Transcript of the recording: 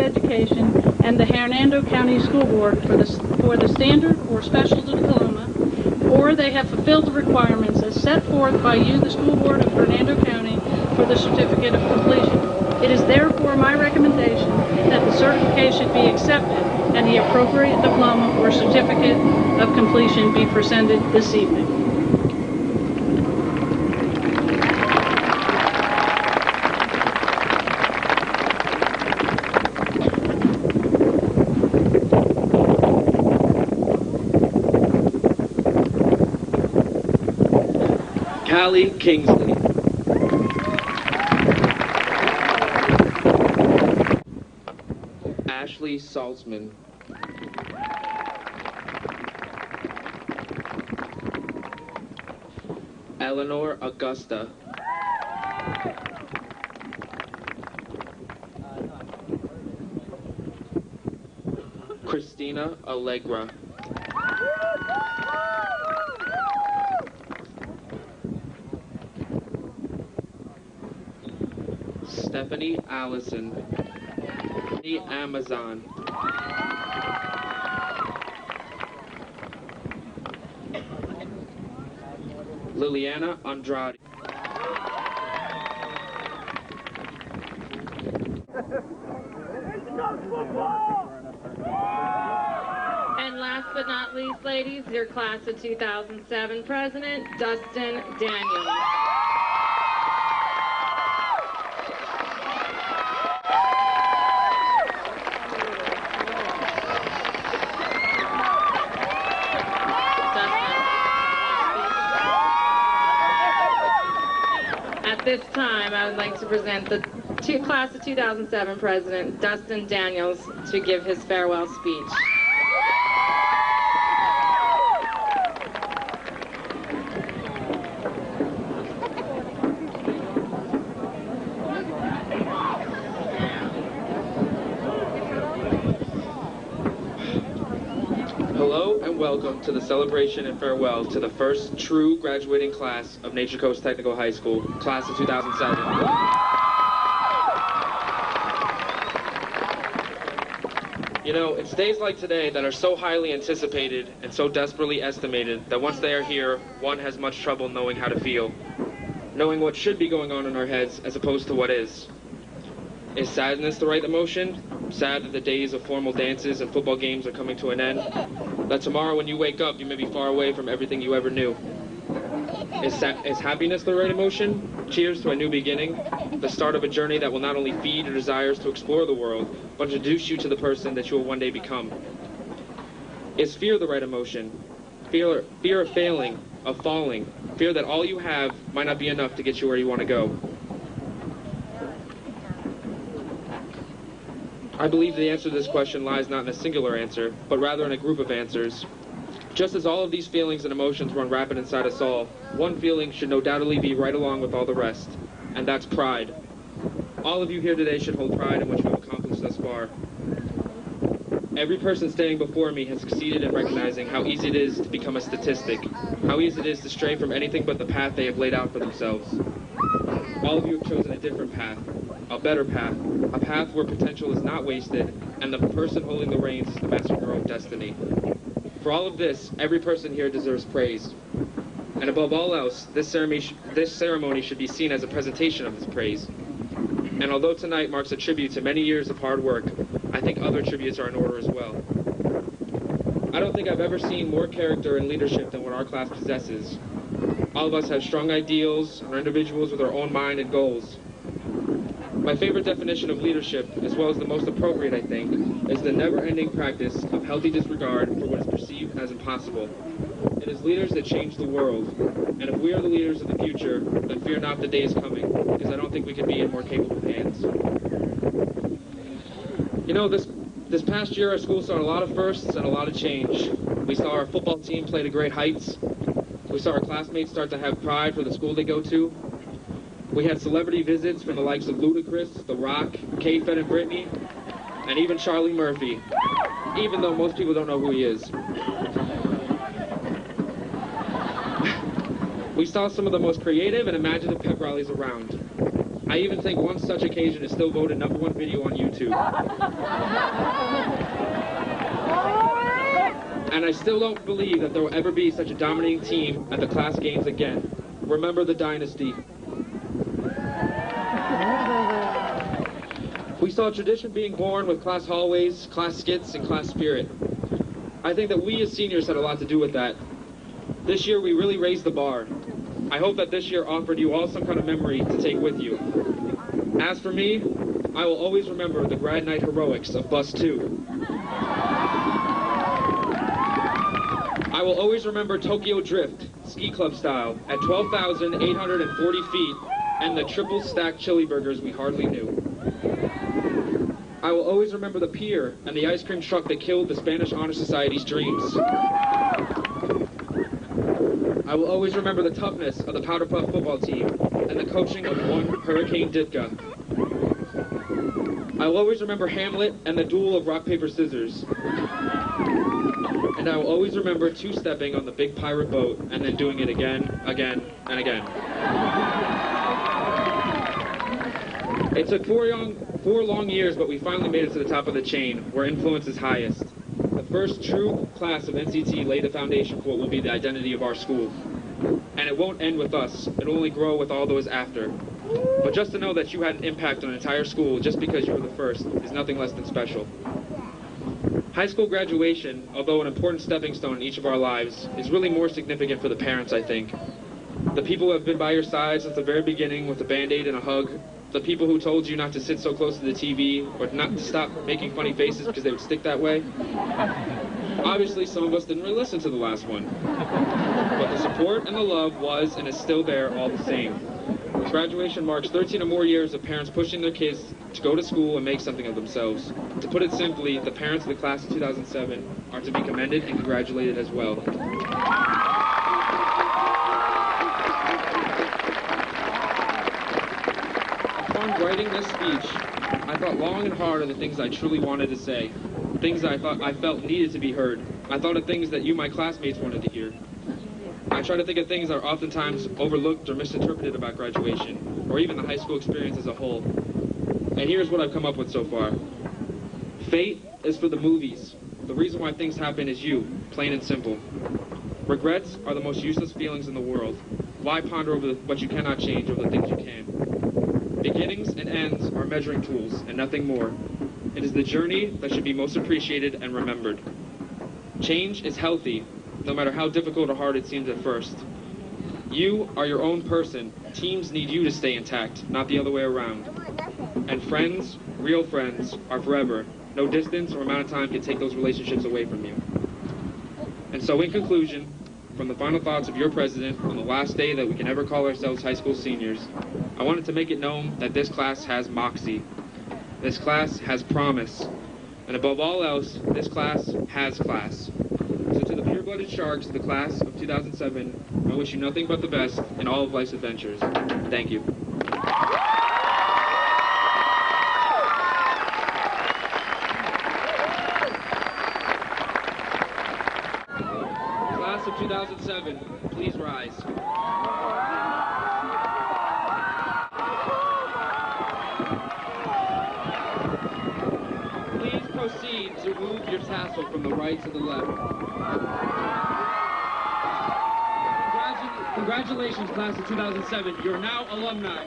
Education and the Hernando County School Board for the standard or special diploma, or they have fulfilled the requirements as set forth by you, the School Board of Hernando County, for the certificate of completion. It is therefore my recommendation that the certification be accepted and the appropriate diploma or certificate of completion be presented this evening. Callie Kingsley. Ashley Saltzman. Eleanor Augusta. Christina Allegra. Stephanie Allison. The Amazon. Liliana Andrade. And last but not least, ladies, your class of 2007 president, Dustin Daniels. At this time, I would like to present the class of 2007 president, Dustin Daniels, to give his farewell speech. Hello and welcome to the celebration and farewell to the first true graduating class of Nature Coast Technical High School, class of 2007. You know, it's days like today that are so highly anticipated and so desperately estimated that once they are here, one has much trouble knowing how to feel. Knowing what should be going on in our heads as opposed to what is. Is sadness the right emotion? Sad that the days of formal dances and football games are coming to an end? That tomorrow when you wake up, you may be far away from everything you ever knew? Is happiness the right emotion? Cheers to a new beginning, the start of a journey that will not only feed your desires to explore the world, but introduce you to the person that you will one day become. Is fear the right emotion? Fear of failing, of falling, fear that all you have might not be enough to get you where you want to go. I believe the answer to this question lies not in a singular answer, but rather in a group of answers. Just as all of these feelings and emotions run rapid inside us all, one feeling should no doubtedly be right along with all the rest, and that's pride. All of you here today should hold pride in what you have accomplished thus far. Every person standing before me has succeeded in recognizing how easy it is to become a statistic, how easy it is to stray from anything but the path they have laid out for themselves. All of you have chosen a different path, a better path, a path where potential is not wasted, and the person holding the reins is the master of their own destiny. For all of this, every person here deserves praise. And above all else, this ceremony should be seen as a presentation of this praise. And although tonight marks a tribute to many years of hard work, I think other tributes are in order as well. I don't think I've ever seen more character and leadership than what our class possesses. All of us have strong ideals and are individuals with our own mind and goals. My favorite definition of leadership, as well as the most appropriate, I think, is the never-ending practice of healthy disregard for what is perceived as impossible. It is leaders that change the world, and if we are the leaders of the future, then fear not the day is coming, because I don't think we could be in more capable hands. You know, this past year, our school saw a lot of firsts and a lot of change. We saw our football team play to great heights. We saw our classmates start to have pride for the school they go to. We had celebrity visits from the likes of Ludacris, The Rock, K-Fed and Britney, and even Charlie Murphy, even though most people don't know who he is. We saw some of the most creative and imaginative pep rallies around. I even think one such occasion is still voted #1 video on YouTube. And I still don't believe that there will ever be such a dominating team at the class games again. Remember the dynasty. We saw tradition being born with class hallways, class skits, and class spirit. I think that we as seniors had a lot to do with that. This year we really raised the bar. I hope that this year offered you all some kind of memory to take with you. As for me, I will always remember the grad night heroics of Bus 2. I will always remember Tokyo Drift, ski club style, at 12,840 feet, and the triple stacked chili burgers we hardly knew. I will always remember the pier and the ice cream truck that killed the Spanish Honor Society's dreams. I will always remember the toughness of the Powder Puff football team and the coaching of one Hurricane Ditka. I will always remember Hamlet and the duel of rock, paper, scissors. And I will always remember two-stepping on the big pirate boat and then doing it again, again, and again. It took 4 long years, but we finally made it to the top of the chain, where influence is highest. The first true class of NCT laid the foundation for what will be the identity of our school. And it won't end with us. It'll only grow with all those after. But just to know that you had an impact on an entire school just because you were the first is nothing less than special. High school graduation, although an important stepping stone in each of our lives, is really more significant for the parents, I think. The people who have been by your side since the very beginning with a Band-Aid and a hug. The people who told you not to sit so close to the TV or not to stop making funny faces because they would stick that way. Obviously, some of us didn't really listen to the last one. But the support and the love was and is still there all the same. Graduation marks 13 or more years of parents pushing their kids to go to school and make something of themselves. To put it simply, the parents of the class of 2007 are to be commended and congratulated as well. Upon writing this speech, I thought long and hard on the things I truly wanted to say, things I felt needed to be heard. I thought of things that you, my classmates, wanted to hear. I try to think of things that are oftentimes overlooked or misinterpreted about graduation, or even the high school experience as a whole. And here's what I've come up with so far. Fate is for the movies. The reason why things happen is you, plain and simple. Regrets are the most useless feelings in the world. Why ponder over what you cannot change over the things you can? Beginnings and ends are measuring tools and nothing more. It is the journey that should be most appreciated and remembered. Change is healthy, no matter how difficult or hard it seems at first. You are your own person. Teams need you to stay intact, not the other way around. And friends, real friends, are forever. No distance or amount of time can take those relationships away from you. And so in conclusion, from the final thoughts of your president on the last day that we can ever call ourselves high school seniors, I wanted to make it known that this class has moxie. This class has promise. And above all else, this class has class. So to the pure-blooded sharks of the class of 2007, I wish you nothing but the best in all of life's adventures. Thank you. Class of 2007, please rise. Please proceed to move your tassel from the right to the left. Congratulations, class of 2007. You're now alumni.